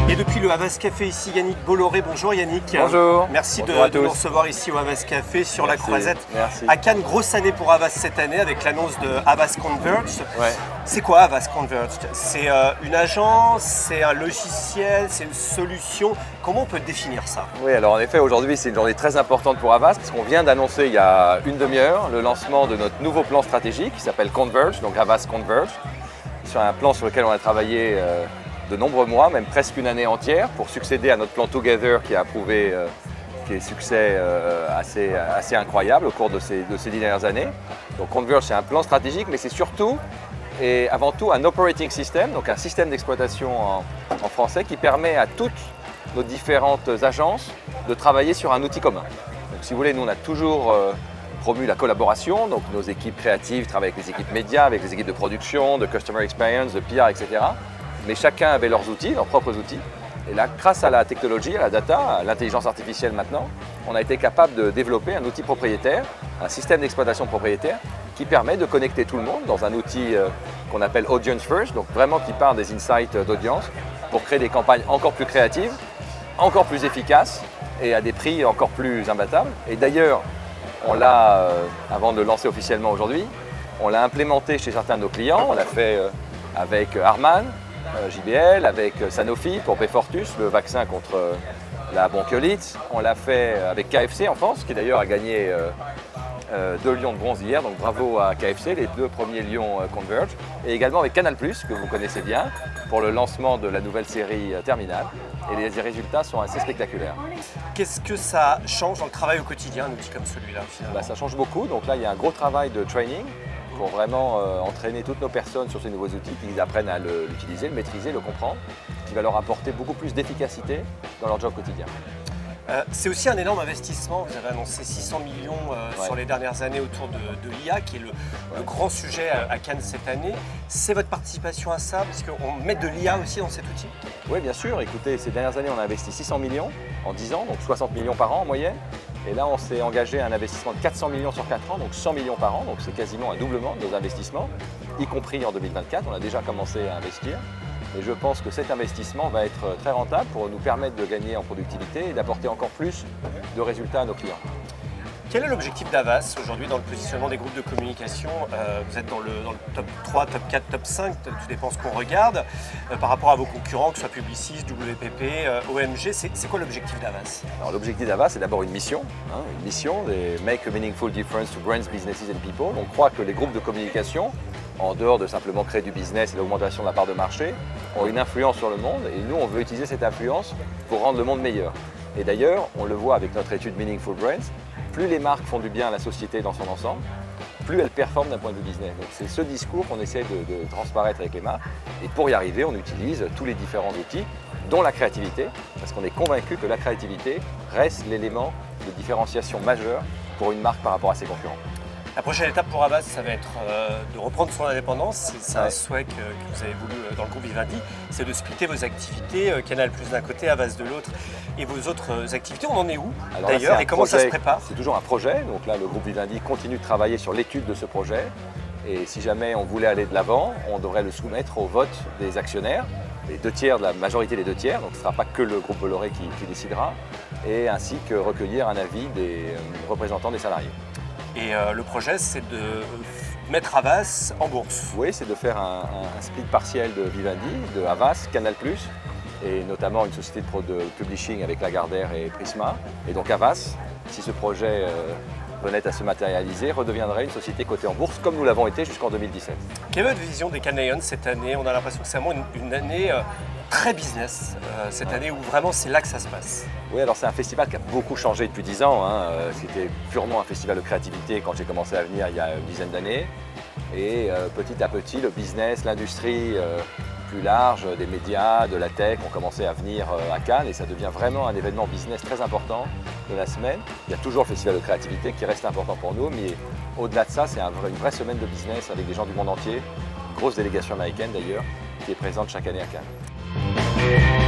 Et depuis le Havas Café ici, Yannick Bolloré. Bonjour Yannick. Bonjour. Merci Bonjour de nous recevoir ici au Havas Café sur Merci. la Croisette. Merci. À Cannes, grosse année pour Havas cette année avec l'annonce de Havas Converged. Ouais. C'est quoi Havas Converged? C'est une agence, c'est un logiciel, c'est une solution. Comment on peut définir ça? Oui, alors en effet, aujourd'hui, c'est une journée très importante pour Havas parce qu'on vient d'annoncer il y a une demi-heure le lancement de notre nouveau plan stratégique qui s'appelle Converge, donc Havas Converge. C'est un plan sur lequel on a travaillé de nombreux mois, même presque une année entière, pour succéder à notre plan Together qui a prouvé des succès assez incroyables au cours de ces 10 dernières années. Donc Converge, c'est un plan stratégique, mais c'est surtout et avant tout un operating system, donc un système d'exploitation en français qui permet à toutes nos différentes agences de travailler sur un outil commun. Donc si vous voulez, nous on a toujours promu la collaboration, donc nos équipes créatives travaillent avec les équipes médias, avec les équipes de production, de customer experience, de PR, etc. Mais chacun avait leurs outils, leurs propres outils. Et là, grâce à la technologie, à la data, à l'intelligence artificielle maintenant, on a été capable de développer un outil propriétaire, un système d'exploitation propriétaire qui permet de connecter tout le monde dans un outil qu'on appelle Audience First, donc vraiment qui part des insights d'audience pour créer des campagnes encore plus créatives, encore plus efficaces et à des prix encore plus imbattables. Et d'ailleurs, on l'a, avant de le lancer officiellement aujourd'hui, on l'a implémenté chez certains de nos clients. On l'a fait avec Harman, JBL, avec Sanofi pour Beyfortus, le vaccin contre la bronchiolite. On l'a fait avec KFC en France, qui d'ailleurs a gagné 2 lions de bronze hier, donc bravo à KFC, les 2 premiers lions Converge. Et également avec Canal+, que vous connaissez bien, pour le lancement de la nouvelle série Terminal. Et les résultats sont assez spectaculaires. Qu'est-ce que ça change dans le travail au quotidien, un outil comme celui-là finalement? Ça change beaucoup, donc là il y a un gros travail de training pour vraiment entraîner toutes nos personnes sur ces nouveaux outils, qu'ils apprennent à l'utiliser, le maîtriser, le comprendre, qui va leur apporter beaucoup plus d'efficacité dans leur job quotidien. C'est aussi un énorme investissement. Vous avez annoncé 600 millions sur les dernières années autour de l'IA, qui est le grand sujet à Cannes cette année. C'est votre participation à ça, parce qu'on met de l'IA aussi dans cet outil? Oui, bien sûr. Écoutez, ces dernières années, on a investi 600 millions en 10 ans, donc 60 millions par an en moyenne. Et là, on s'est engagé à un investissement de 400 millions sur 4 ans, donc 100 millions par an. Donc c'est quasiment un doublement de nos investissements, y compris en 2024. On a déjà commencé à investir. Et je pense que cet investissement va être très rentable pour nous permettre de gagner en productivité et d'apporter encore plus de résultats à nos clients. Quel est l'objectif d'Havas aujourd'hui dans le positionnement des groupes de communication? Vous êtes dans le top 3, top 4, top 5, tout dépend ce qu'on regarde. Par rapport à vos concurrents, que ce soit Publicis, WPP, OMG, c'est quoi l'objectif d'Havas? Alors l'objectif d'Havas, c'est d'abord une mission, des Make a Meaningful Difference to Brands, Businesses and People. On croit que les groupes de communication, en dehors de simplement créer du business et l'augmentation de la part de marché, ont une influence sur le monde et nous, on veut utiliser cette influence pour rendre le monde meilleur. Et d'ailleurs, on le voit avec notre étude Meaningful Brands, plus les marques font du bien à la société dans son ensemble, plus elles performent d'un point de vue business. Donc c'est ce discours qu'on essaie de transparaître avec les marques. Et pour y arriver, on utilise tous les différents outils, dont la créativité, parce qu'on est convaincu que la créativité reste l'élément de différenciation majeur pour une marque par rapport à ses concurrents. La prochaine étape pour Havas, ça va être de reprendre son indépendance. C'est un souhait que vous avez voulu dans le groupe Vivendi, c'est de splitter vos activités, Canal+ d'un côté, Havas de l'autre, et vos autres activités. On en est où d'ailleurs et comment ça se prépare? C'est toujours un projet, donc là le groupe Vivendi continue de travailler sur l'étude de ce projet. Et si jamais on voulait aller de l'avant, on devrait le soumettre au vote des actionnaires, les 2 tiers, de la majorité des 2 tiers, donc ce ne sera pas que le groupe Bolloré qui décidera, et ainsi que recueillir un avis des représentants des salariés. Et le projet, c'est de mettre Havas en bourse. Oui, c'est de faire un split partiel de Vivendi, de Havas, Canal+, et notamment une société de publishing avec Lagardère et Prisma. Et donc Havas, si ce projet venait à se matérialiser, redeviendrait une société cotée en bourse comme nous l'avons été jusqu'en 2017. Quelle est votre vision des Cannes Lions cette année? On a l'impression que c'est vraiment une année très business, cette année où vraiment c'est là que ça se passe. Oui, alors c'est un festival qui a beaucoup changé depuis 10 ans. C'était purement un festival de créativité quand j'ai commencé à venir il y a une dizaine d'années. Et petit à petit, le business, l'industrie plus large, des médias, de la tech ont commencé à venir à Cannes et ça devient vraiment un événement business très important de la semaine. Il y a toujours le festival de créativité qui reste important pour nous, mais au-delà de ça, c'est une vraie semaine de business avec des gens du monde entier, une grosse délégation américaine d'ailleurs, qui est présente chaque année à Cannes.